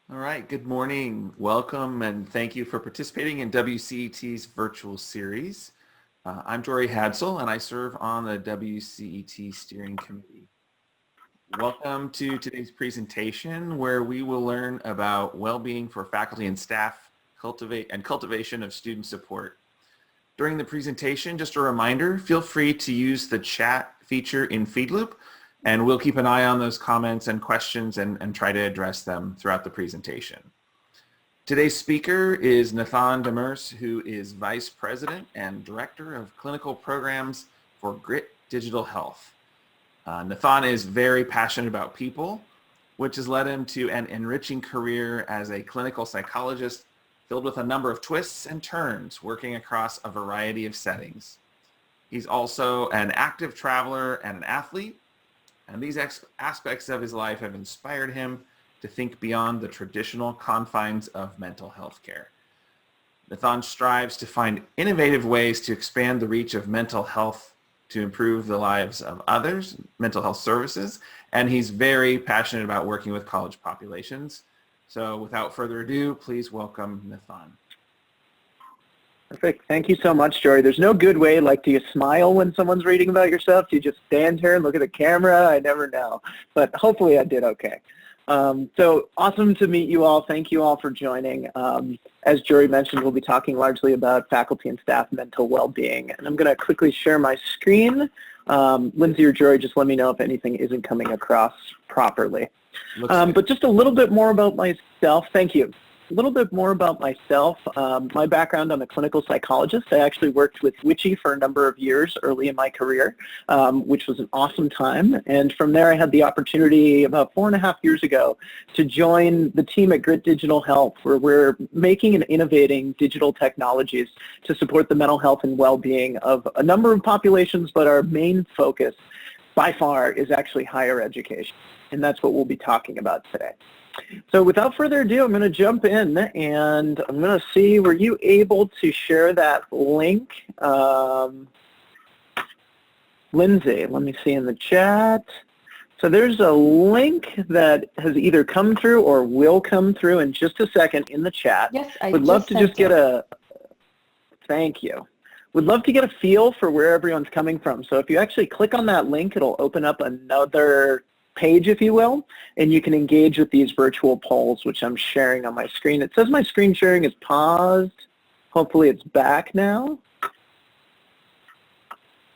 All right, good morning. Welcome and thank you for participating in WCET's virtual series. I'm Jory Hadsel and I serve on the WCET steering committee. Welcome to today's presentation where we will learn about well-being for faculty and staff, cultivation of student support. During the presentation, just a reminder, feel free to use the chat feature in FeedLoop, and we'll keep an eye on those comments and questions and try to address them throughout the presentation. Today's speaker is Nathan Demers, who is Vice President and Director of Clinical Programs for Grit Digital Health. Nathan is very passionate about people, which has led him to an enriching career as a clinical psychologist filled with a number of twists and turns, working across a variety of settings. He's also an active traveler and an athlete, and these aspects of his life have inspired him to think beyond the traditional confines of mental health care. Nathan strives to find innovative ways to expand the reach of mental health to improve the lives of others, mental health services, and he's very passionate about working with college populations. So without further ado, please welcome Nathan. Perfect. Thank you so much, Jory. There's no good way, like, do you smile when someone's reading about yourself? Do you just stand here and look at the camera? I never know. But hopefully I did okay. So awesome to meet you all. Thank you all for joining. As Jory mentioned, we'll be talking largely about faculty and staff mental well-being. And I'm going to quickly share my screen. Lindsay or Jory, just let me know if anything isn't coming across properly. But just a little bit more about myself. Thank you. A little bit more about myself. My background, I'm a clinical psychologist. I actually worked with Witchy for a number of years early in my career, which was an awesome time. And from there, I had the opportunity about 4.5 years ago to join the team at Grit Digital Health, where we're making and innovating digital technologies to support the mental health and well-being of a number of populations, but our main focus by far is actually higher education. And that's what we'll be talking about today. So without further ado, I'm going to jump in and I'm going to see, were you able to share that link? Lindsay, let me see in the chat. So there's a link that has either come through or will come through in just a second in the chat. Yes, I would love to just get a, thank you. Would love to get a feel for where everyone's coming from. So if you actually click on that link, it'll open up another page, if you will, and you can engage with these virtual polls, which I'm sharing on my screen. It says my screen sharing is paused. Hopefully it's back now.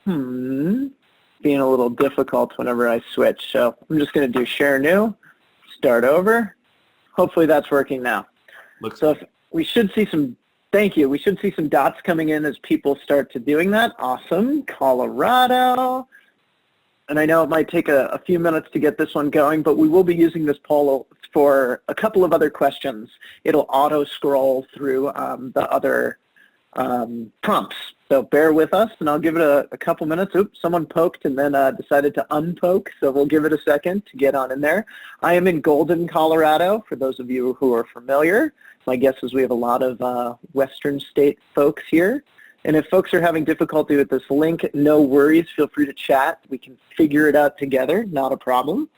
Being a little difficult whenever I switch. So I'm just going to do share new, start over. Hopefully that's working now. So if we should see some, thank you, we should see some dots coming in as people start to doing that. Awesome. Colorado. And I know it might take a few minutes to get this one going, but we will be using this poll for a couple of other questions. It'll auto-scroll through the other prompts. So bear with us, and I'll give it a couple minutes. Oops, someone poked and then decided to unpoke, so we'll give it a second to get on in there. I am in Golden, Colorado, for those of you who are familiar. My guess is we have a lot of Western state folks here. And if folks are having difficulty with this link, no worries. Feel free to chat. We can figure it out together. Not a problem.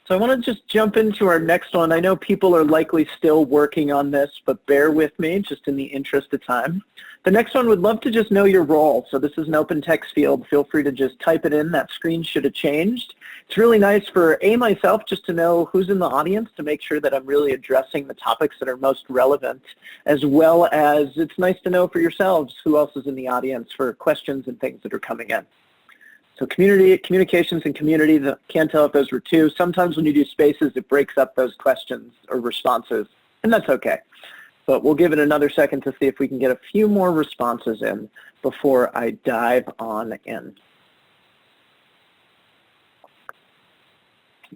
So I want to just jump into our next one. I know people are likely still working on this, but bear with me just in the interest of time. The next one, would love to just know your role. So this is an open text field. Feel free to just type it in. That screen should have changed. It's really nice for myself just to know who's in the audience to make sure that I'm really addressing the topics that are most relevant, as well as it's nice to know for yourselves who else is in the audience for questions and things that are coming in. So communications and community, can't tell if those were two. Sometimes when you do spaces, it breaks up those questions or responses, and that's okay. But we'll give it another second to see if we can get a few more responses in before I dive on in.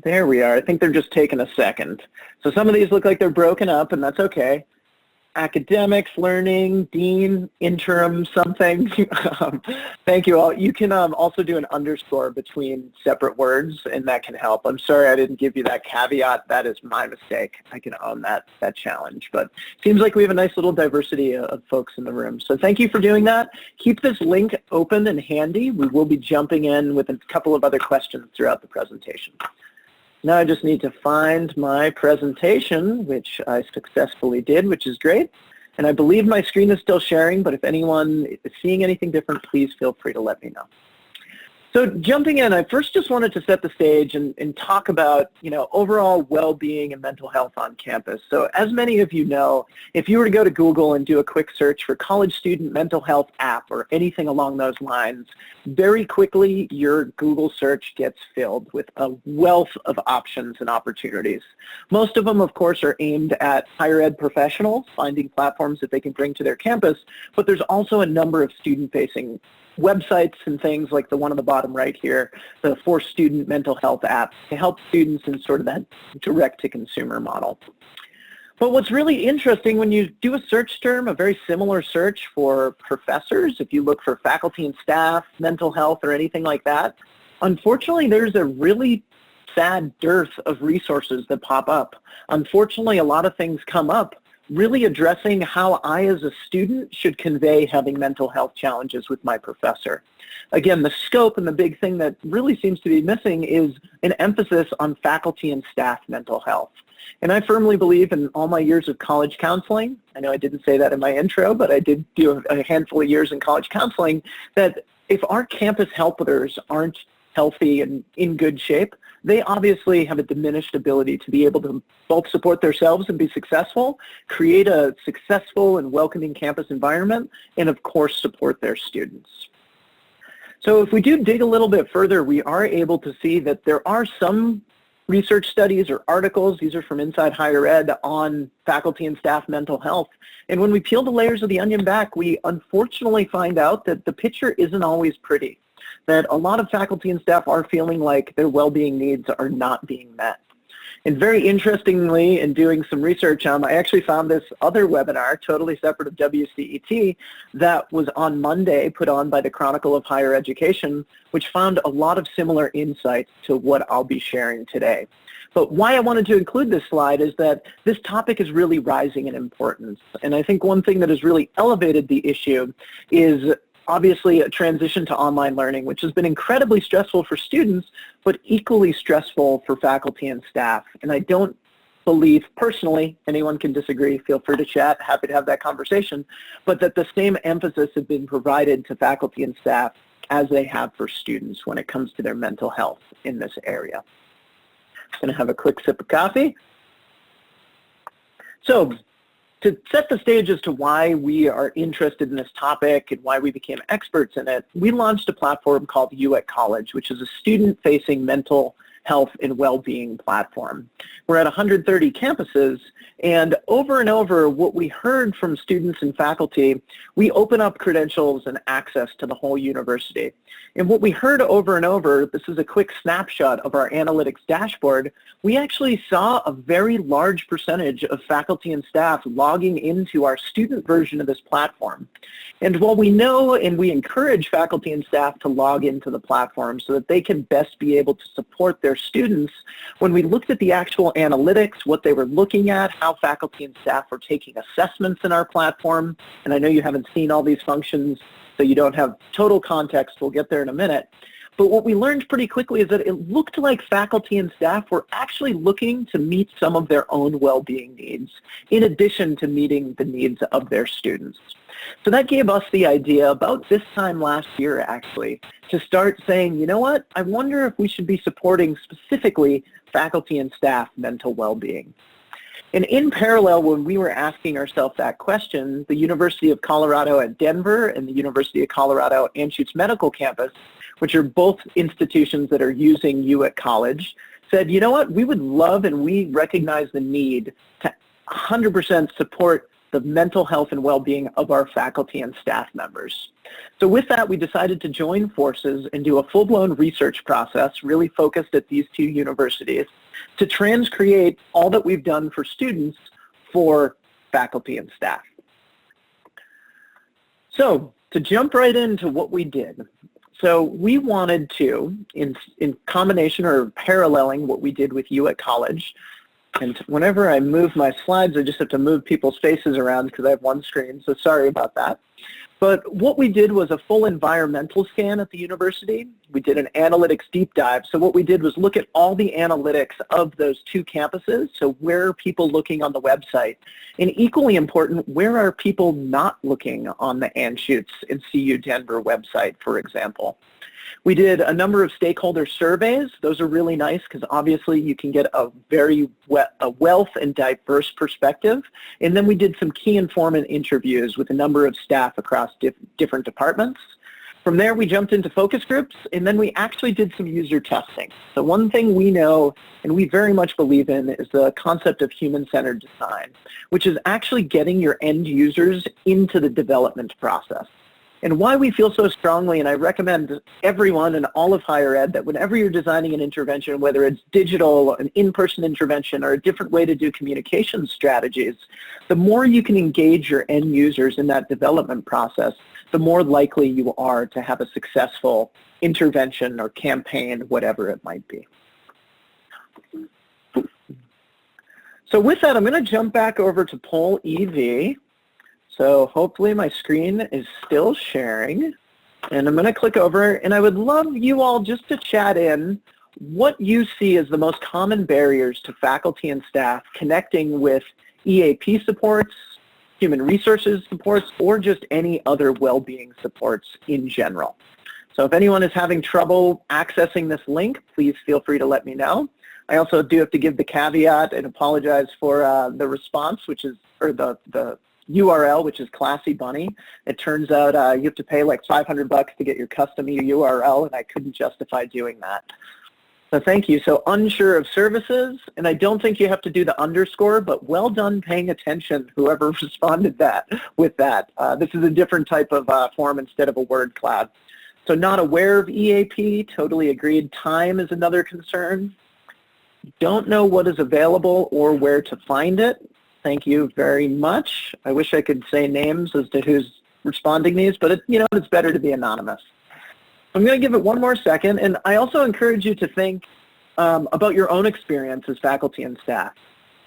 There we are. I think they're just taking a second. So some of these look like they're broken up, and that's okay. Academics, learning, dean, interim, something. Thank you all. You can also do an underscore between separate words, and that can help. I'm sorry I didn't give you that caveat. That is my mistake. I can own that challenge. But it seems like we have a nice little diversity of folks in the room. So thank you for doing that. Keep this link open and handy. We will be jumping in with a couple of other questions throughout the presentation. Now I just need to find my presentation, which I successfully did, which is great. And I believe my screen is still sharing, but if anyone is seeing anything different, please feel free to let me know. So jumping in, I first just wanted to set the stage and talk about, overall well-being and mental health on campus. So as many of you know, if you were to go to Google and do a quick search for college student mental health app or anything along those lines, very quickly your Google search gets filled with a wealth of options and opportunities. Most of them, of course, are aimed at higher ed professionals, finding platforms that they can bring to their campus, but there's also a number of student-facing websites and things like the one on the bottom right here, the for student mental health apps to help students in sort of that direct-to-consumer model. But what's really interesting when you do a search term, a very similar search for professors, if you look for faculty and staff, mental health, or anything like that, unfortunately there's a really sad dearth of resources that pop up. Unfortunately, a lot of things come up really addressing how I as a student should convey having mental health challenges with my professor. Again, the scope and the big thing that really seems to be missing is an emphasis on faculty and staff mental health. And I firmly believe in all my years of college counseling, I know I didn't say that in my intro, but I did do a handful of years in college counseling, that if our campus helpers aren't healthy and in good shape, they obviously have a diminished ability to be able to both support themselves and be successful, create a successful and welcoming campus environment, and of course support their students. So if we do dig a little bit further, we are able to see that there are some research studies or articles, these are from Inside Higher Ed, on faculty and staff mental health. And when we peel the layers of the onion back, we unfortunately find out that the picture isn't always pretty, that a lot of faculty and staff are feeling like their well-being needs are not being met. And very interestingly, in doing some research, I actually found this other webinar, totally separate of WCET, that was on Monday, put on by the Chronicle of Higher Education, which found a lot of similar insights to what I'll be sharing today. But why I wanted to include this slide is that this topic is really rising in importance. And I think one thing that has really elevated the issue is obviously a transition to online learning, which has been incredibly stressful for students, but equally stressful for faculty and staff. And I don't believe, personally, anyone can disagree, feel free to chat, happy to have that conversation, but that the same emphasis has been provided to faculty and staff as they have for students when it comes to their mental health in this area. I'm going to have a quick sip of coffee. So, to set the stage as to why we are interested in this topic and why we became experts in it, we launched a platform called You at College, which is a student-facing mental health and well-being platform. We're at 130 campuses, and over what we heard from students and faculty, we open up credentials and access to the whole university. And what we heard over and over, this is a quick snapshot of our analytics dashboard, we actually saw a very large percentage of faculty and staff logging into our student version of this platform. And while we know and we encourage faculty and staff to log into the platform so that they can best be able to support their students, when we looked at the actual analytics, what they were looking at, how faculty and staff were taking assessments in our platform, and I know you haven't seen all these functions, so you don't have total context, we'll get there in a minute, but what we learned pretty quickly is that it looked like faculty and staff were actually looking to meet some of their own well-being needs, in addition to meeting the needs of their students. So that gave us the idea about this time last year, actually, to start saying, you know what, I wonder if we should be supporting specifically faculty and staff mental well-being. And in parallel, when we were asking ourselves that question, the University of Colorado at Denver and the University of Colorado Anschutz Medical Campus, which are both institutions that are using You at College, said, you know what, we would love and we recognize the need to 100% support the mental health and well-being of our faculty and staff members. So with that, we decided to join forces and do a full-blown research process, really focused at these two universities, to transcreate all that we've done for students for faculty and staff. So to jump right into what we did, so we wanted to, in combination or paralleling what we did with You at College, and whenever I move my slides, I just have to move people's faces around because I have one screen, so sorry about that. But what we did was a full environmental scan at the university. We did an analytics deep dive. So what we did was look at all the analytics of those two campuses. So where are people looking on the website? And equally important, where are people not looking on the Anschutz and CU Denver website, for example? We did a number of stakeholder surveys. Those are really nice because obviously you can get a wealth and diverse perspective. And then we did some key informant interviews with a number of staff across different departments. From there, we jumped into focus groups, and then we actually did some user testing. So one thing we know and we very much believe in is the concept of human-centered design, which is actually getting your end users into the development process. And why we feel so strongly, and I recommend everyone in all of higher ed that whenever you're designing an intervention, whether it's digital, an in-person intervention, or a different way to do communication strategies, the more you can engage your end users in that development process, the more likely you are to have a successful intervention or campaign, whatever it might be. So with that, I'm going to jump back over to Poll EV. So hopefully my screen is still sharing, and I'm going to click over, and I would love you all just to chat in what you see as the most common barriers to faculty and staff connecting with EAP supports, human resources supports, or just any other well-being supports in general. So if anyone is having trouble accessing this link, please feel free to let me know. I also do have to give the caveat and apologize for the response, which is, or the URL, which is Classy Bunny. It turns out you have to pay like $500 to get your custom URL, and I couldn't justify doing that. So thank you. So unsure of services, and I don't think you have to do the underscore, but well done paying attention, whoever responded with that. This is a different type of form instead of a word cloud. So not aware of EAP, totally agreed. Time is another concern. Don't know what is available or where to find it. Thank you very much. I wish I could say names as to who's responding these, but it's better to be anonymous. I'm going to give it one more second, and I also encourage you to think about your own experience as faculty and staff.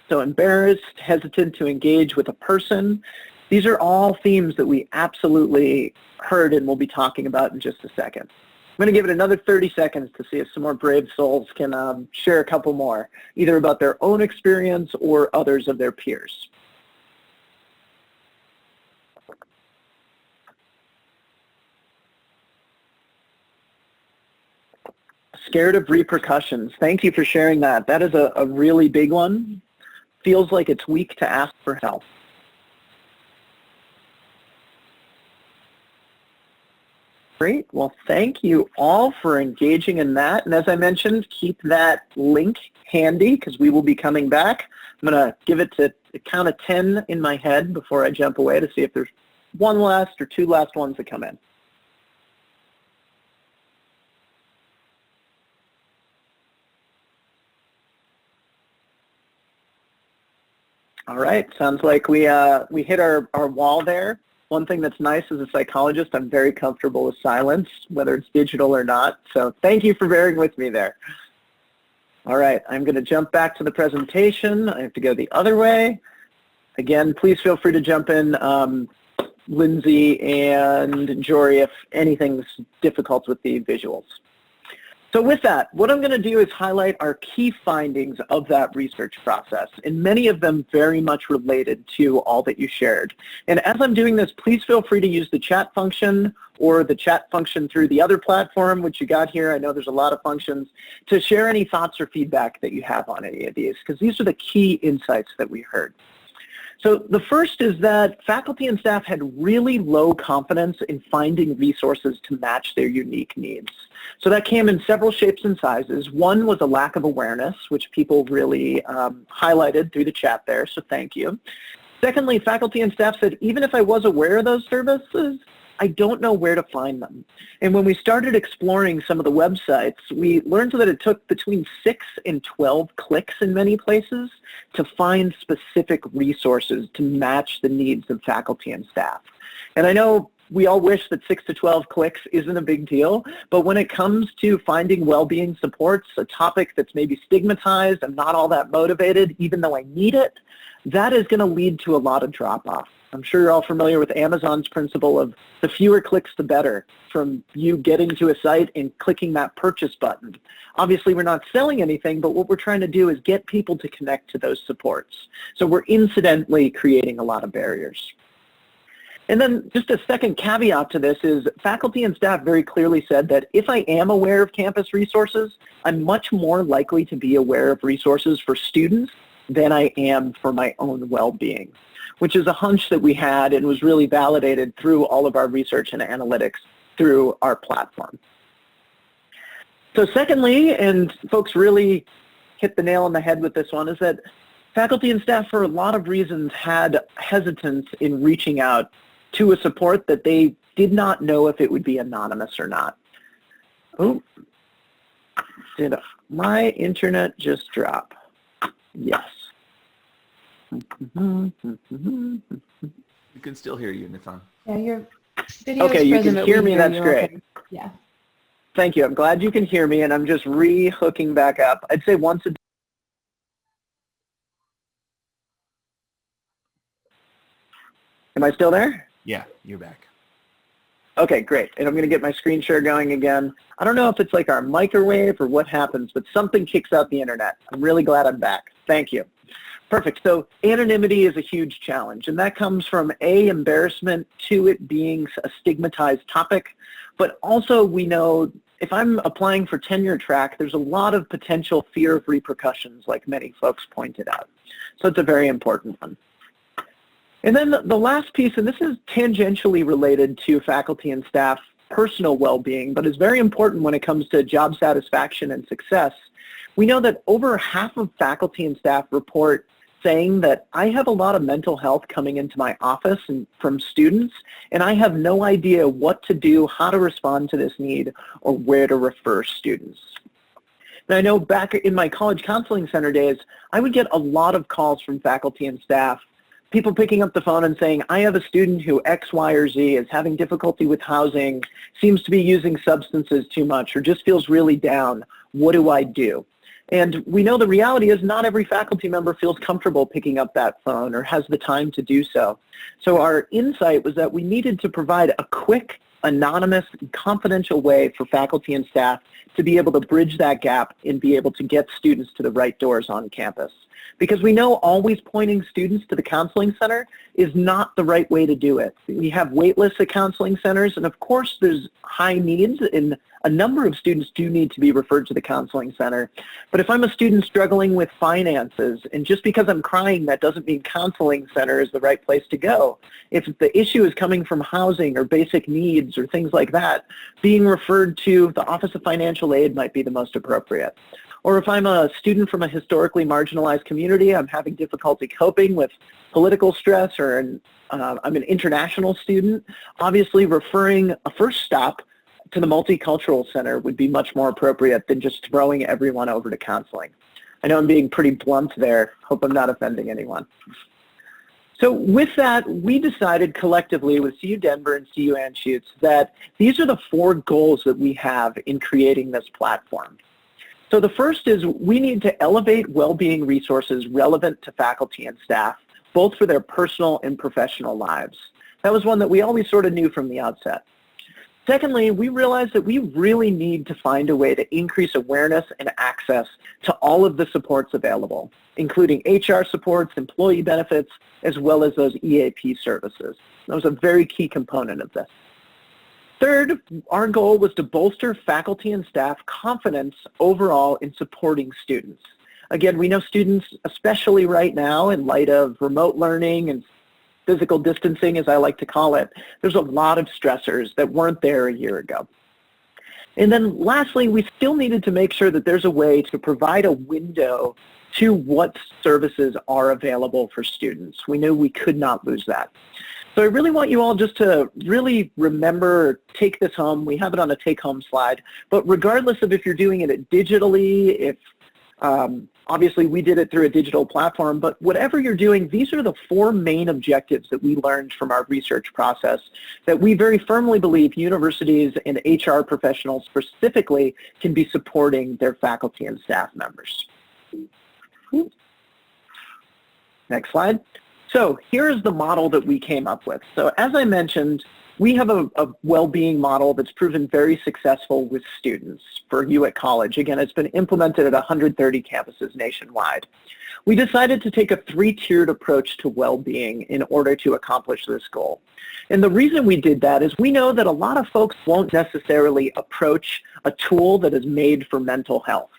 So embarrassed, hesitant to engage with a person. These are all themes that we absolutely heard and we'll be talking about in just a second. I'm going to give it another 30 seconds to see if some more brave souls can share a couple more, either about their own experience or others of their peers. Scared of repercussions. Thank you for sharing that. That is a really big one. Feels like it's weak to ask for help. Great. Well, thank you all for engaging in that. And as I mentioned, keep that link handy because we will be coming back. I'm going to give it to a count of 10 in my head before I jump away to see if there's one last or two last ones that come in. All right. Sounds like we hit our wall there. One thing that's nice as a psychologist, I'm very comfortable with silence, whether it's digital or not. So thank you for bearing with me there. All right, I'm going to jump back to the presentation. I have to go the other way. Again, please feel free to jump in, Lindsay and Jory, if anything's difficult with the visuals. So with that, what I'm going to do is highlight our key findings of that research process, and many of them very much related to all that you shared. And as I'm doing this, please feel free to use the chat function or the chat function through the other platform, which you got here. I know there's a lot of functions, to share any thoughts or feedback that you have on any of these, because these are the key insights that we heard. So the first is that faculty and staff had really low confidence in finding resources to match their unique needs. So that came in several shapes and sizes. One was a lack of awareness, which people really highlighted through the chat there, so thank you. Secondly, faculty and staff said, even if I was aware of those services, I don't know where to find them. And when we started exploring some of the websites, we learned that it took between 6 and 12 clicks in many places to find specific resources to match the needs of faculty and staff. And I know we all wish that 6 to 12 clicks isn't a big deal, but when it comes to finding well-being supports, a topic that's maybe stigmatized, I'm not all that motivated, even though I need it, that is going to lead to a lot of drop-off. I'm sure you're all familiar with Amazon's principle of the fewer clicks, the better, from you getting to a site and clicking that purchase button. Obviously, we're not selling anything, but what we're trying to do is get people to connect to those supports. So we're incidentally creating a lot of barriers. And then just a second caveat to this is faculty and staff very clearly said that if I am aware of campus resources, I'm much more likely to be aware of resources for students than I am for my own well-being, which is a hunch that we had and was really validated through all of our research and analytics through our platform. So secondly, and folks really hit the nail on the head with this one, is that faculty and staff for a lot of reasons had hesitance in reaching out to a support that they did not know if it would be anonymous or not. Oh, did my internet just drop? Yes. We can still hear you, Nathan. Yeah, your video Okay, is you present, can but hear we me, that's you great. okay. Yeah. Thank you. I'm glad you can hear me, and I'm just re-hooking back up. I'd say once a day. Am I still there? Yeah, you're back. Okay, great. And I'm going to get my screen share going again. I don't know if it's like our microwave or what happens, but something kicks out the internet. I'm really glad I'm back. Thank you. Perfect. So anonymity is a huge challenge, and that comes from A, embarrassment, to it being a stigmatized topic, but also we know if I'm applying for tenure track, there's a lot of potential fear of repercussions, like many folks pointed out. So it's a very important one. And then the last piece, and this is tangentially related to faculty and staff personal well-being, but is very important when it comes to job satisfaction and success. We know that over half of faculty and staff report saying that I have a lot of mental health coming into my office and from students, and I have no idea what to do, how to respond to this need, or where to refer students. And I know back in my college counseling center days, I would get a lot of calls from faculty and staff, people picking up the phone and saying, I have a student who X, Y, or Z is having difficulty with housing, seems to be using substances too much, or just feels really down. What do I do? And we know the reality is not every faculty member feels comfortable picking up that phone or has the time to do so. So our insight was that we needed to provide a quick, anonymous, and confidential way for faculty and staff to be able to bridge that gap and be able to get students to the right doors on campus. Because we know always pointing students to the counseling center is not the right way to do it. We have wait lists at counseling centers, and of course there's high needs, and a number of students do need to be referred to the counseling center. But if I'm a student struggling with finances, and just because I'm crying, that doesn't mean counseling center is the right place to go. If the issue is coming from housing or basic needs or things like that, being referred to the Office of Financial Aid might be the most appropriate. Or if I'm a student from a historically marginalized community, I'm having difficulty coping with political stress, or I'm an international student, obviously referring a first stop to the Multicultural Center would be much more appropriate than just throwing everyone over to counseling. I know I'm being pretty blunt there. Hope I'm not offending anyone. So with that, we decided collectively with CU Denver and CU Anschutz that these are the 4 goals that we have in creating this platform. So the first is we need to elevate well-being resources relevant to faculty and staff, both for their personal and professional lives. That was one that we always sort of knew from the outset. Secondly, we realized that we really need to find a way to increase awareness and access to all of the supports available, including HR supports, employee benefits, as well as those EAP services. That was a very key component of this. Third, our goal was to bolster faculty and staff confidence overall in supporting students. Again, we know students, especially right now in light of remote learning and physical distancing, as I like to call it, there's a lot of stressors that weren't there a year ago. And then lastly, we still needed to make sure that there's a way to provide a window to what services are available for students. We knew we could not lose that. So I really want you all just to really remember, take this home. We have it on a take-home slide. But regardless of if you're doing it digitally, if Obviously, we did it through a digital platform, but whatever you're doing, these are the 4 main objectives that we learned from our research process that we very firmly believe universities and HR professionals specifically can be supporting their faculty and staff members. Next slide. So here's the model that we came up with. So as I mentioned, we have a well-being model that's proven very successful with students for you at college. Again, it's been implemented at 130 campuses nationwide. We decided to take a 3-tiered approach to well-being in order to accomplish this goal. And the reason we did that is we know that a lot of folks won't necessarily approach a tool that is made for mental health.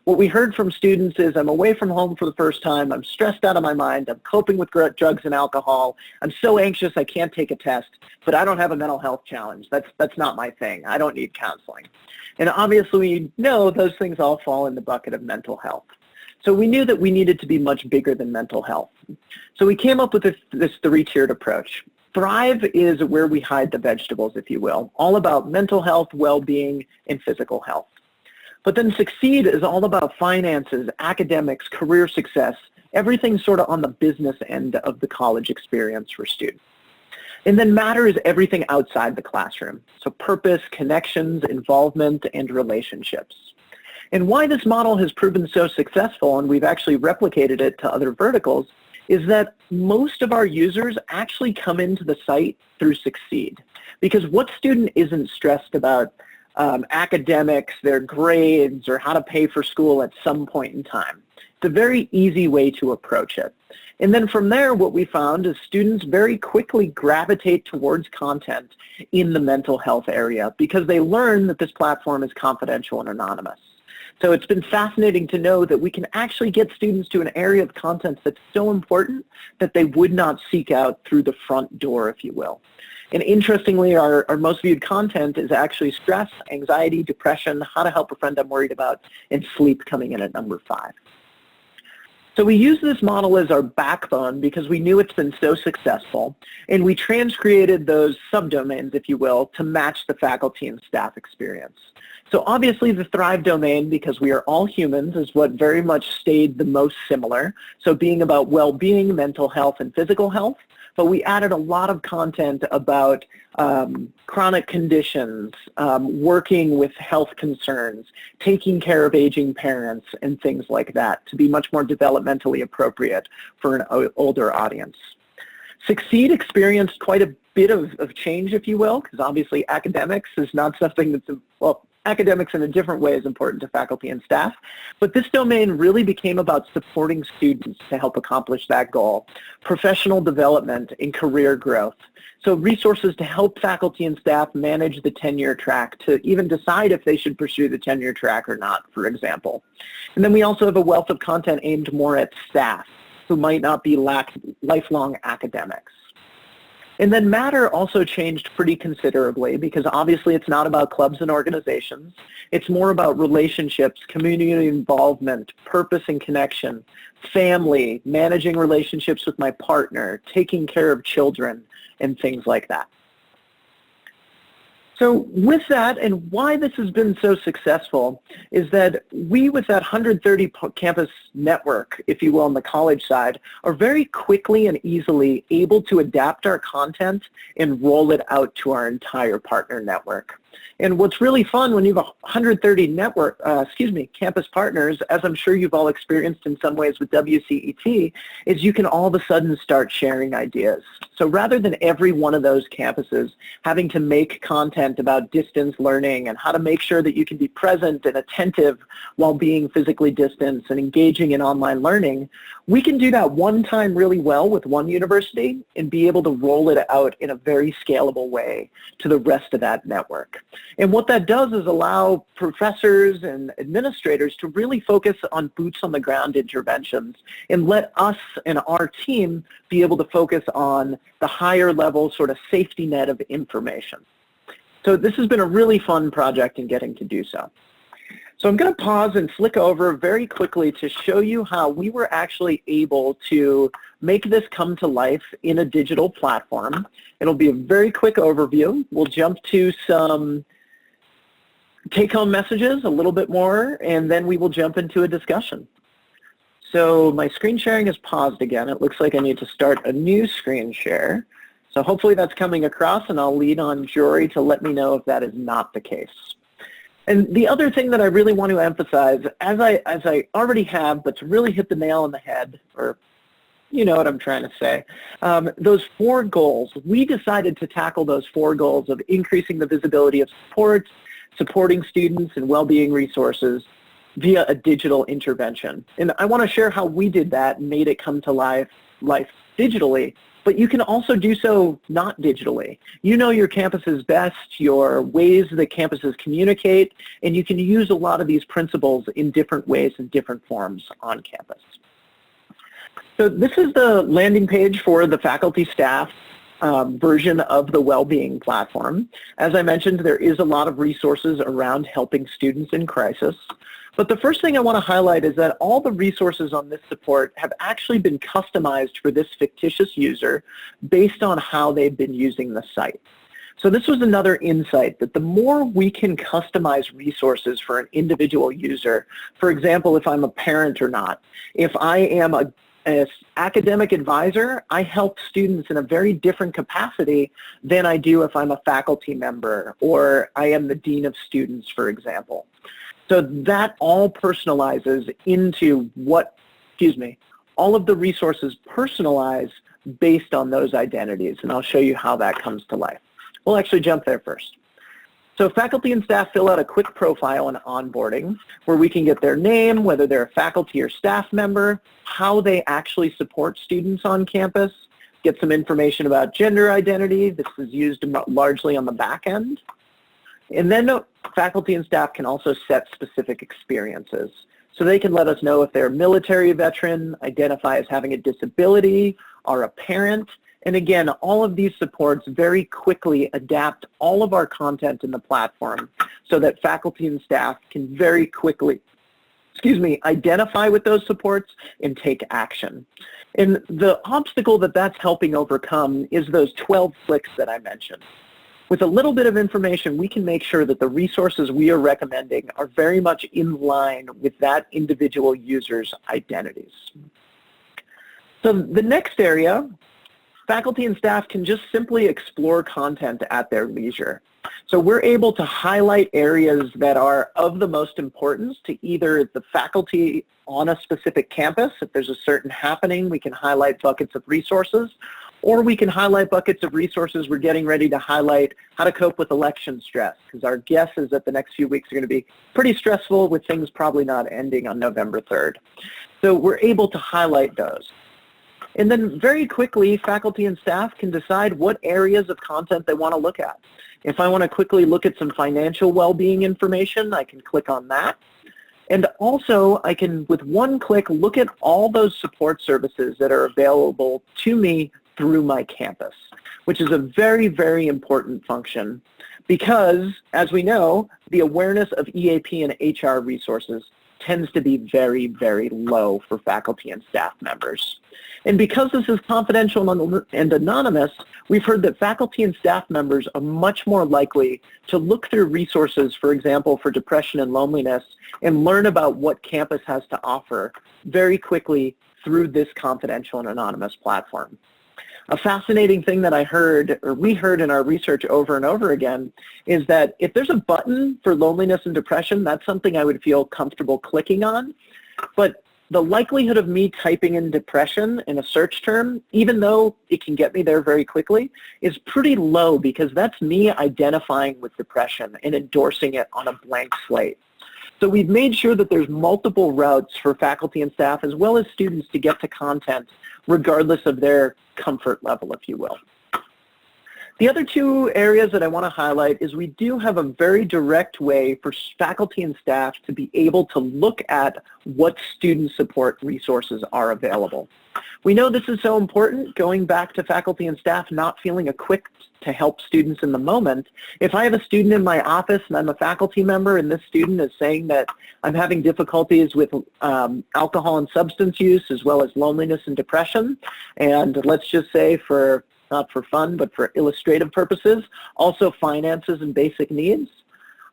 What we heard from students is, I'm away from home for the first time, I'm stressed out of my mind, I'm coping with drugs and alcohol, I'm so anxious I can't take a test, but I don't have a mental health challenge. That's not my thing. I don't need counseling. And obviously we know those things all fall in the bucket of mental health. So we knew that we needed to be much bigger than mental health. So we came up with this 3-tiered approach. Thrive is where we hide the vegetables, if you will, all about mental health, well-being, and physical health. But then Succeed is all about finances, academics, career success, everything sort of on the business end of the college experience for students. And then Matter is everything outside the classroom, so purpose, connections, involvement, and relationships. And why this model has proven so successful, and we've actually replicated it to other verticals, is that most of our users actually come into the site through Succeed. Because what student isn't stressed about academics, their grades, or how to pay for school at some point in time? It's a very easy way to approach it. And then from there, what we found is students very quickly gravitate towards content in the mental health area because they learn that this platform is confidential and anonymous. So it's been fascinating to know that we can actually get students to an area of content that's so important that they would not seek out through the front door, if you will. And interestingly, our most viewed content is actually stress, anxiety, depression, how to help a friend I'm worried about, and sleep coming in at number 5. So we use this model as our backbone because we knew it's been so successful, and we transcreated those subdomains, if you will, to match the faculty and staff experience. So obviously the Thrive domain, because we are all humans, is what very much stayed the most similar. So being about well-being, mental health, and physical health. But we added a lot of content about chronic conditions, working with health concerns, taking care of aging parents, and things like that to be much more developmentally appropriate for an older audience. Succeed experienced quite a bit of change, if you will, because obviously academics is not something that's, well, academics in a different way is important to faculty and staff, but this domain really became about supporting students to help accomplish that goal, professional development and career growth. So resources to help faculty and staff manage the tenure track, to even decide if they should pursue the tenure track or not, for example. And then we also have a wealth of content aimed more at staff who might not be lifelong academics. And then Matter also changed pretty considerably because obviously it's not about clubs and organizations. It's more about relationships, community involvement, purpose and connection, family, managing relationships with my partner, taking care of children, and things like that. So with that, and why this has been so successful, is that we, with that 130 campus network, if you will, on the college side, are very quickly and easily able to adapt our content and roll it out to our entire partner network. And what's really fun when you have 130 campus partners, as I'm sure you've all experienced in some ways with WCET, is you can all of a sudden start sharing ideas. So rather than every one of those campuses having to make content about distance learning and how to make sure that you can be present and attentive while being physically distanced and engaging in online learning, we can do that one time really well with one university and be able to roll it out in a very scalable way to the rest of that network. And what that does is allow professors and administrators to really focus on boots on the ground interventions and let us and our team be able to focus on the higher level sort of safety net of information. So this has been a really fun project in getting to do so. So I'm going to pause and flick over very quickly to show you how we were actually able to make this come to life in a digital platform. It'll be a very quick overview. We'll jump to some take-home messages, a little bit more, and then we will jump into a discussion. So my screen sharing is paused again. It looks like I need to start a new screen share. So hopefully that's coming across, and I'll lean on Jory to let me know if that is not the case. And the other thing that I really want to emphasize, as I already have, but to really hit the nail on the head, or you know what I'm trying to say, those 4 goals, we decided to tackle those 4 goals of increasing the visibility of support, supporting students and well-being resources via a digital intervention. And I want to share how we did that and made it come to life digitally, but you can also do so not digitally. You know your campus's best, your ways that campuses communicate, and you can use a lot of these principles in different ways and different forms on campus. So this is the landing page for the faculty staff version of the Wellbeing platform. As I mentioned, there is a lot of resources around helping students in crisis. But the first thing I want to highlight is that all the resources on this support have actually been customized for this fictitious user based on how they've been using the site. So this was another insight that the more we can customize resources for an individual user, for example, if I'm a parent or not, if I am an academic advisor, I help students in a very different capacity than I do if I'm a faculty member or I am the dean of students, for example. So that all personalizes into all of the resources personalize based on those identities, and I'll show you how that comes to life. We'll actually jump there first. So faculty and staff fill out a quick profile on onboarding where we can get their name, whether they're a faculty or staff member, how they actually support students on campus, get some information about gender identity. This is used largely on the back end. And then faculty and staff can also set specific experiences. So they can let us know if they're a military veteran, identify as having a disability, are a parent. And again, all of these supports very quickly adapt all of our content in the platform so that faculty and staff can very quickly, identify with those supports and take action. And the obstacle that that's helping overcome is those 12 clicks that I mentioned. With a little bit of information, we can make sure that the resources we are recommending are very much in line with that individual user's identities. So the next area, faculty and staff can just simply explore content at their leisure. So we're able to highlight areas that are of the most importance to either the faculty on a specific campus. If there's a certain happening, we can highlight buckets of resources, or we can highlight buckets of resources. We're getting ready to highlight how to cope with election stress, because our guess is that the next few weeks are going to be pretty stressful with things probably not ending on November 3rd. So we're able to highlight those. And then very quickly, faculty and staff can decide what areas of content they want to look at. If I want to quickly look at some financial well-being information, I can click on that. And also, I can, with one click, look at all those support services that are available to me through my campus, which is a very, very important function because, as we know, the awareness of EAP and HR resources tends to be very, very low for faculty and staff members. And because this is confidential and anonymous, we've heard that faculty and staff members are much more likely to look through resources, for example, for depression and loneliness, and learn about what campus has to offer very quickly through this confidential and anonymous platform. A fascinating thing that I heard, or we heard in our research over and over again, is that if there's a button for loneliness and depression, that's something I would feel comfortable clicking on. But the likelihood of me typing in depression in a search term, even though it can get me there very quickly, is pretty low because that's me identifying with depression and endorsing it on a blank slate. So we've made sure that there's multiple routes for faculty and staff as well as students to get to content regardless of their comfort level, if you will. The other two areas that I want to highlight is we do have a very direct way for faculty and staff to be able to look at what student support resources are available. We know this is so important, going back to faculty and staff not feeling equipped to help students in the moment. If I have a student in my office and I'm a faculty member and this student is saying that I'm having difficulties with alcohol and substance use as well as loneliness and depression, and let's just say not for fun, but for illustrative purposes, also finances and basic needs,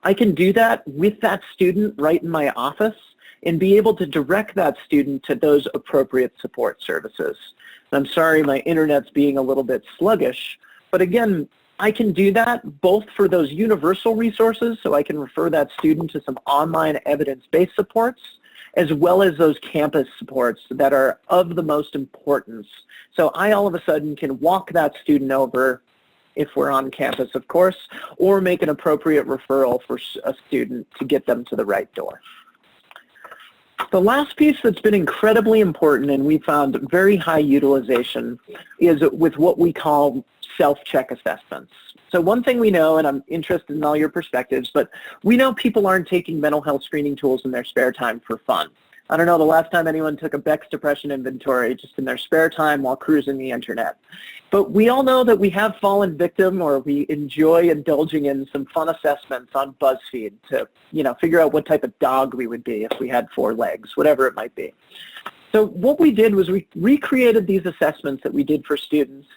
I can do that with that student right in my office and be able to direct that student to those appropriate support services. And I'm sorry my internet's being a little bit sluggish, but again, I can do that both for those universal resources, so I can refer that student to some online evidence-based supports, as well as those campus supports that are of the most importance. So I all of a sudden can walk that student over, if we're on campus, of course, or make an appropriate referral for a student to get them to the right door. The last piece that's been incredibly important and we found very high utilization is with what we call self-check assessments. So one thing we know, and I'm interested in all your perspectives, but we know people aren't taking mental health screening tools in their spare time for fun. I don't know the last time anyone took a Beck's depression inventory just in their spare time while cruising the internet. But we all know that we have fallen victim, or we enjoy indulging in some fun assessments on BuzzFeed to, figure out what type of dog we would be if we had 4 legs, whatever it might be. So what we did was we recreated these assessments that we did for students,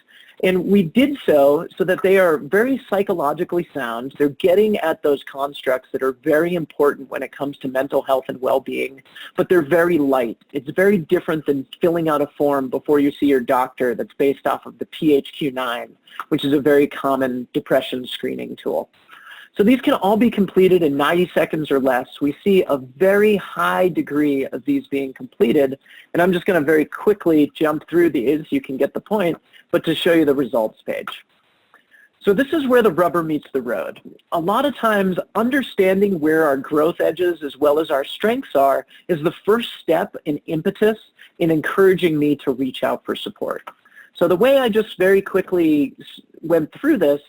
and we did so that they are very psychologically sound. They're getting at those constructs that are very important when it comes to mental health and well-being, but they're very light. It's very different than filling out a form before you see your doctor that's based off of the PHQ-9, which is a very common depression screening tool. So these can all be completed in 90 seconds or less. We see a very high degree of these being completed, and I'm just going to very quickly jump through these. You can get the point, but to show you the results page. So this is where the rubber meets the road. A lot of times, understanding where our growth edges as well as our strengths are is the first step in impetus in encouraging me to reach out for support. So the way I just very quickly went through this,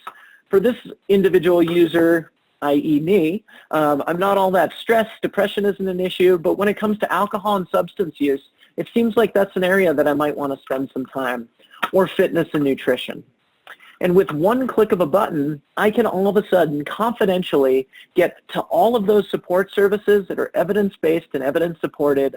for this individual user, i.e. me, I'm not all that stressed. Depression isn't an issue, but when it comes to alcohol and substance use, it seems like that's an area that I might want to spend some time, or fitness and nutrition. And with one click of a button, I can all of a sudden confidentially get to all of those support services that are evidence-based and evidence-supported,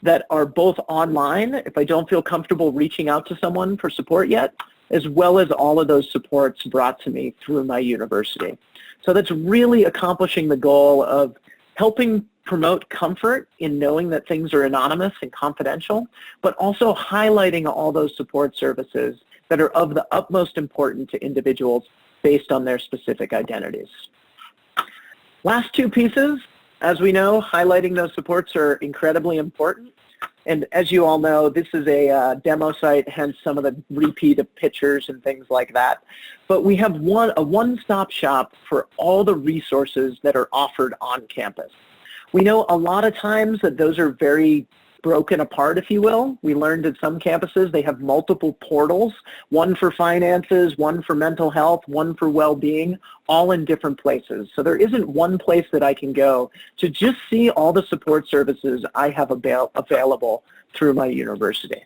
that are both online if I don't feel comfortable reaching out to someone for support yet, as well as all of those supports brought to me through my university. So that's really accomplishing the goal of helping promote comfort in knowing that things are anonymous and confidential, but also highlighting all those support services that are of the utmost importance to individuals based on their specific identities. Last 2 pieces, as we know, highlighting those supports are incredibly important. And as you all know, this is a demo site, hence some of the repeat of pictures and things like that. But we have a one-stop shop for all the resources that are offered on campus. We know a lot of times that those are very broken apart, if you will. We learned at some campuses they have multiple portals, one for finances, one for mental health, one for well-being, all in different places. So there isn't one place that I can go to just see all the support services I have available through my university.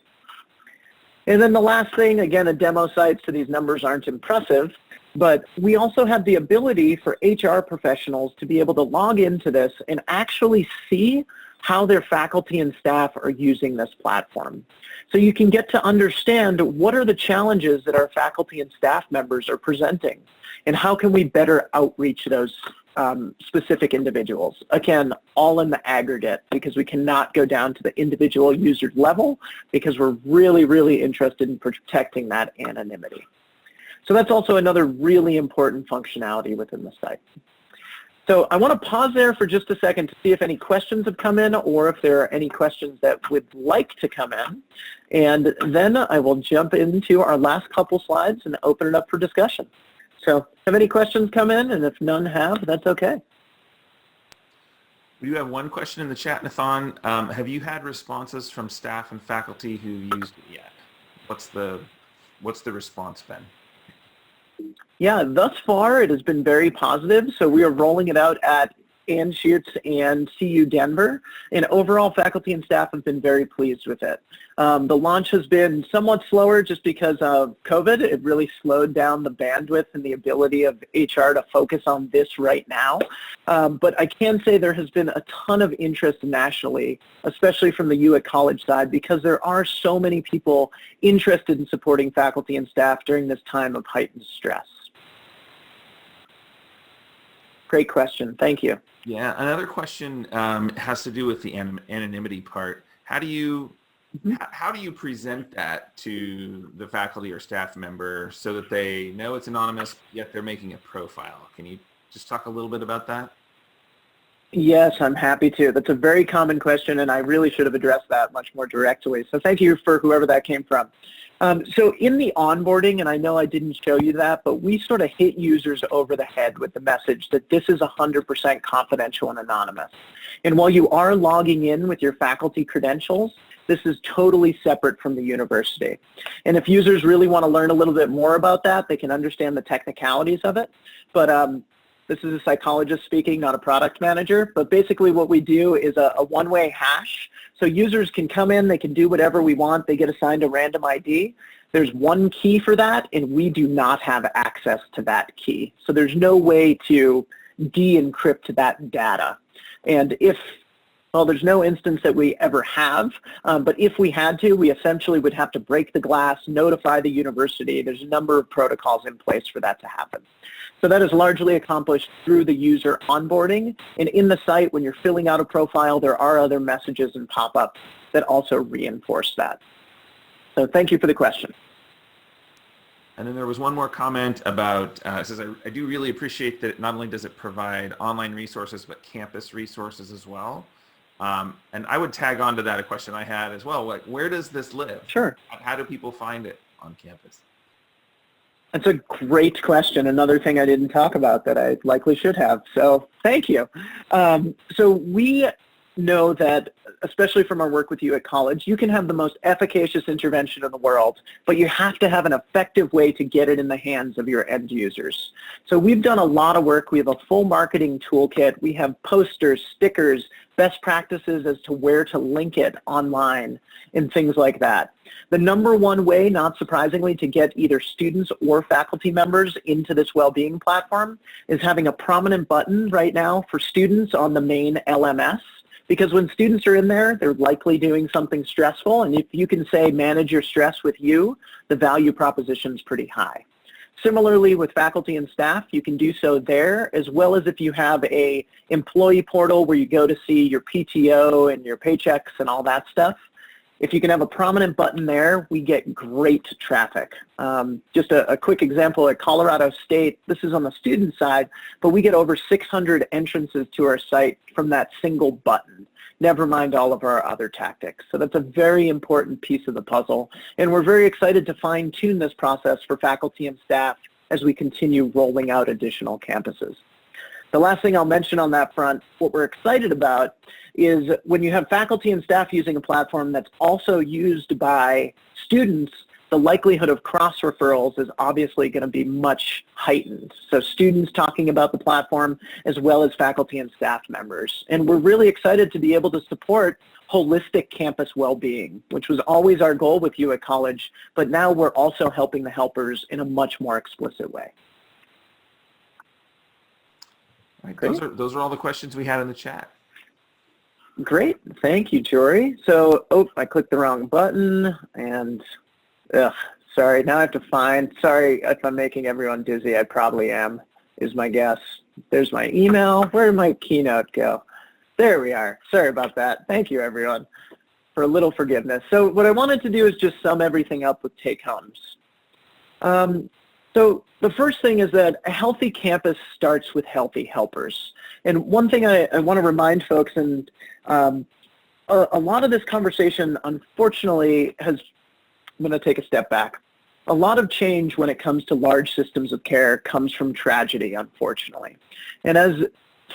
And then the last thing, again, a demo site, so these numbers aren't impressive, but we also have the ability for HR professionals to be able to log into this and actually see how their faculty and staff are using this platform. So you can get to understand what are the challenges that our faculty and staff members are presenting, and how can we better outreach those specific individuals. Again, all in the aggregate, because we cannot go down to the individual user level, because we're really, really interested in protecting that anonymity. So that's also another really important functionality within the site. So I want to pause there for just a second to see if any questions have come in, or if there are any questions that would like to come in. And then I will jump into our last couple slides and open it up for discussion. So have any questions come in? And if none have, that's okay. We do have one question in the chat, Nathan. Have you had responses from staff and faculty who used it yet? What's the response been? Yeah, thus far it has been very positive. So we are rolling it out at Anschutz and CU Denver, and overall faculty and staff have been very pleased with it. The launch has been somewhat slower just because of COVID. It really slowed down the bandwidth and the ability of HR to focus on this right now. But I can say there has been a ton of interest nationally, especially from the U at College side, because there are so many people interested in supporting faculty and staff during this time of heightened stress. Great question. Thank you. Yeah, another question has to do with the anonymity part. How do you present that to the faculty or staff member so that they know it's anonymous, yet they're making a profile? Can you just talk a little bit about that? Yes, I'm happy to. That's a very common question, and I really should have addressed that much more directly. So thank you for whoever that came from. So in the onboarding, and I know I didn't show you that, but we sort of hit users over the head with the message that this is 100% confidential and anonymous. And while you are logging in with your faculty credentials, this is totally separate from the university. And if users really want to learn a little bit more about that, they can understand the technicalities of it. But this is a psychologist speaking, not a product manager. But basically what we do is a one-way hash. So users can come in, they can do whatever we want. They get assigned a random ID. There's one key for that, and we do not have access to that key. So there's no way to de-encrypt that data. And well, there's no instance that we ever have, but if we had to, we essentially would have to break the glass, notify the university. There's a number of protocols in place for that to happen. So that is largely accomplished through the user onboarding. And in the site, when you're filling out a profile, there are other messages and pop-ups that also reinforce that. So thank you for the question. And then there was one more comment about, it says, I do really appreciate that not only does it provide online resources, but campus resources as well. And I would tag on to that a question I had as well, like, where does this live? Sure. How do people find it on campus? That's a great question. Another thing I didn't talk about that I likely should have. So thank you. So we know that, especially from our work with you at college, you can have the most efficacious intervention in the world, but you have to have an effective way to get it in the hands of your end users. So we've done a lot of work. We have a full marketing toolkit. We have posters, stickers, best practices as to where to link it online and things like that. The number one way, not surprisingly, to get either students or faculty members into this well-being platform is having a prominent button right now for students on the main LMS. Because when students are in there, they're likely doing something stressful, and if you can say manage your stress with you, the value proposition is pretty high. Similarly, with faculty and staff, you can do so there, as well as if you have a employee portal where you go to see your PTO and your paychecks and all that stuff. If you can have a prominent button there, we get great traffic. Just a quick example at Colorado State, this is on the student side, but we get over 600 entrances to our site from that single button, never mind all of our other tactics. So that's a very important piece of the puzzle, and we're very excited to fine-tune this process for faculty and staff as we continue rolling out additional campuses. The last thing I'll mention on that front, what we're excited about is when you have faculty and staff using a platform that's also used by students, the likelihood of cross-referrals is obviously going to be much heightened. So students talking about the platform as well as faculty and staff members. And we're really excited to be able to support holistic campus well-being, which was always our goal with you at college, but now we're also helping the helpers in a much more explicit way. All right, those are all the questions we had in the chat. Great, thank you, Jory. So, I clicked the wrong button, and sorry, now I have to find, sorry if I'm making everyone dizzy, I probably am, is my guess. There's my email. Where did my keynote go? There we are. Sorry about that. Thank you, everyone, for a little forgiveness. So what I wanted to do is just sum everything up with take-homes. So the first thing is that a healthy campus starts with healthy helpers. And one thing I want to remind folks, and a lot of this conversation, unfortunately, I'm going to take a step back. A lot of change when it comes to large systems of care comes from tragedy, unfortunately. And as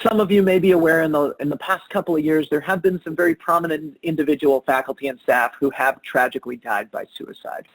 some of you may be aware, in the past couple of years, there have been some very prominent individual faculty and staff who have tragically died by suicide.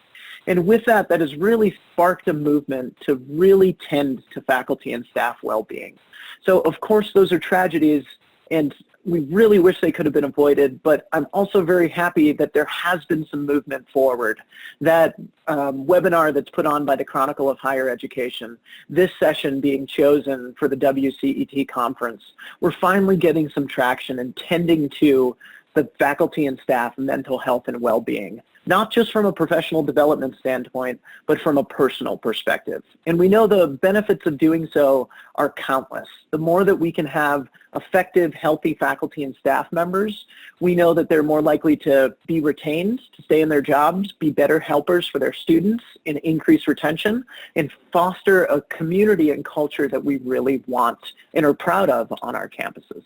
And with that, that has really sparked a movement to really tend to faculty and staff well-being. So of course, those are tragedies, and we really wish they could have been avoided, but I'm also very happy that there has been some movement forward. That webinar that's put on by the Chronicle of Higher Education, this session being chosen for the WCET conference, we're finally getting some traction and tending to the faculty and staff mental health and well-being. not just from a professional development standpoint, but from a personal perspective. And we know the benefits of doing so are countless. The more that we can have effective, healthy faculty and staff members, we know that they're more likely to be retained, to stay in their jobs, be better helpers for their students, and increase retention, and foster a community and culture that we really want and are proud of on our campuses.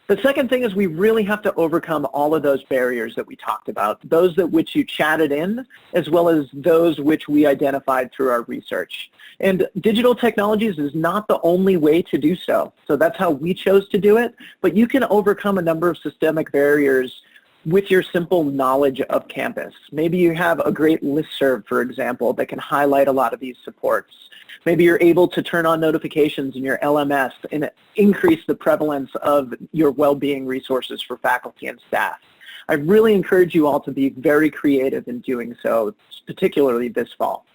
The second thing is we really have to overcome all of those barriers that we talked about, those that which you chatted in, as well as those which we identified through our research. And digital technologies is not the only way to do so. So that's how we chose to do it, but you can overcome a number of systemic barriers with your simple knowledge of campus. Maybe you have a great listserv, for example, that can highlight a lot of these supports. Maybe you're able to turn on notifications in your LMS and increase the prevalence of your well-being resources for faculty and staff. I really encourage you all to be very creative in doing so, particularly this fall.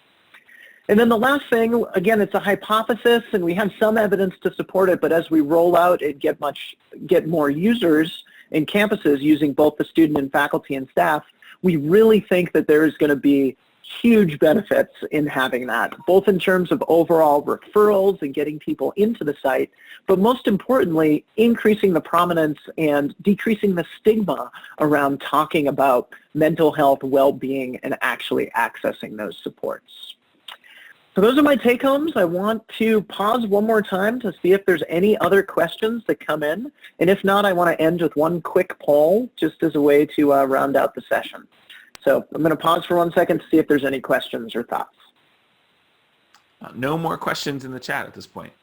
And then the last thing, again, it's a hypothesis and we have some evidence to support it, but as we roll out and get more users in campuses using both the student and faculty and staff, we really think that there is going to be huge benefits in having that, both in terms of overall referrals and getting people into the site, but most importantly, increasing the prominence and decreasing the stigma around talking about mental health, well-being, and actually accessing those supports. So those are my take-homes. I want to pause one more time to see if there's any other questions that come in, and if not, I want to end with one quick poll just as a way to round out the session. So I'm going to pause for 1 second to see if there's any questions or thoughts. No more questions in the chat at this point.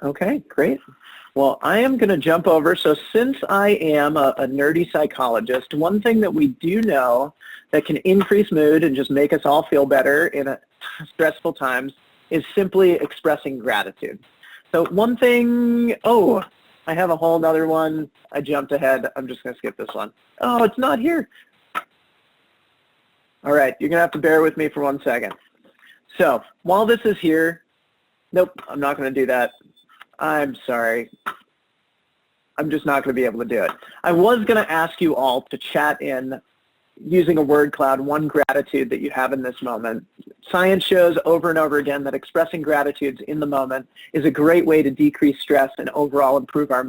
Okay, great. Well, I am going to jump over. So since I am a nerdy psychologist, one thing that we do know that can increase mood and just make us all feel better in stressful times is simply expressing gratitude. So one thing, oh, I have a whole other one. I jumped ahead. I'm just going to skip this one. Oh, it's not here. All right, you're going to have to bear with me for 1 second. So while this is here, nope, I'm not going to do that. I'm sorry. I'm just not going to be able to do it. I was going to ask you all to chat in using a word cloud, one gratitude that you have in this moment. Science shows over and over again that expressing gratitudes in the moment is a great way to decrease stress and overall improve our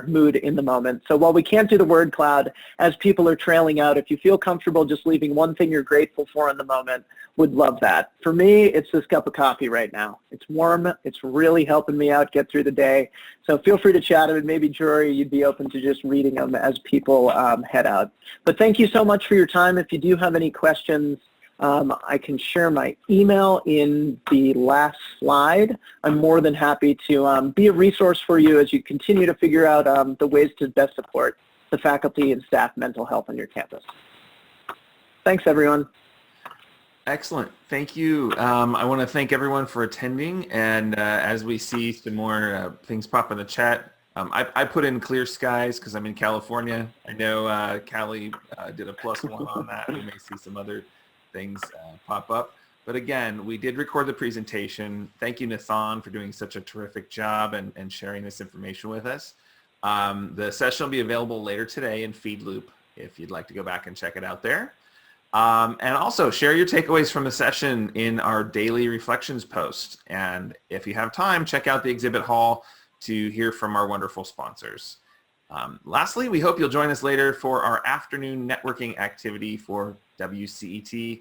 mood in the moment. So while we can't do the word cloud, as people are trailing out, if you feel comfortable just leaving one thing you're grateful for in the moment, would love that. For me, it's this cup of coffee right now. It's warm. It's really helping me out get through the day. So feel free to chat, and maybe, Jory, you'd be open to just reading them as people head out. But thank you so much for your time. If you do have any questions, I can share my email in the last slide. I'm more than happy to be a resource for you as you continue to figure out the ways to best support the faculty and staff mental health on your campus. Thanks, everyone. Excellent. Thank you. I want to thank everyone for attending. And as we see some more things pop in the chat, I put in clear skies because I'm in California. I know Callie did a +1 on that. We may see some other things pop up. But again, we did record the presentation. Thank you, Nathan, for doing such a terrific job and sharing this information with us. The session will be available later today in FeedLoop if you'd like to go back and check it out there. And also share your takeaways from the session in our daily reflections post. And if you have time, check out the exhibit hall to hear from our wonderful sponsors. Lastly, we hope you'll join us later for our afternoon networking activity for WCET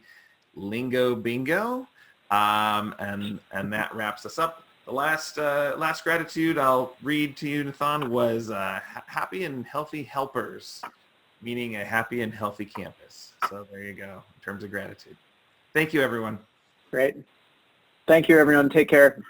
Lingo Bingo. And that wraps us up. The last gratitude I'll read to you, Nathan, was happy and healthy helpers, meaning a happy and healthy campus. So there you go, in terms of gratitude. Thank you, everyone. Great. Thank you, everyone. Take care.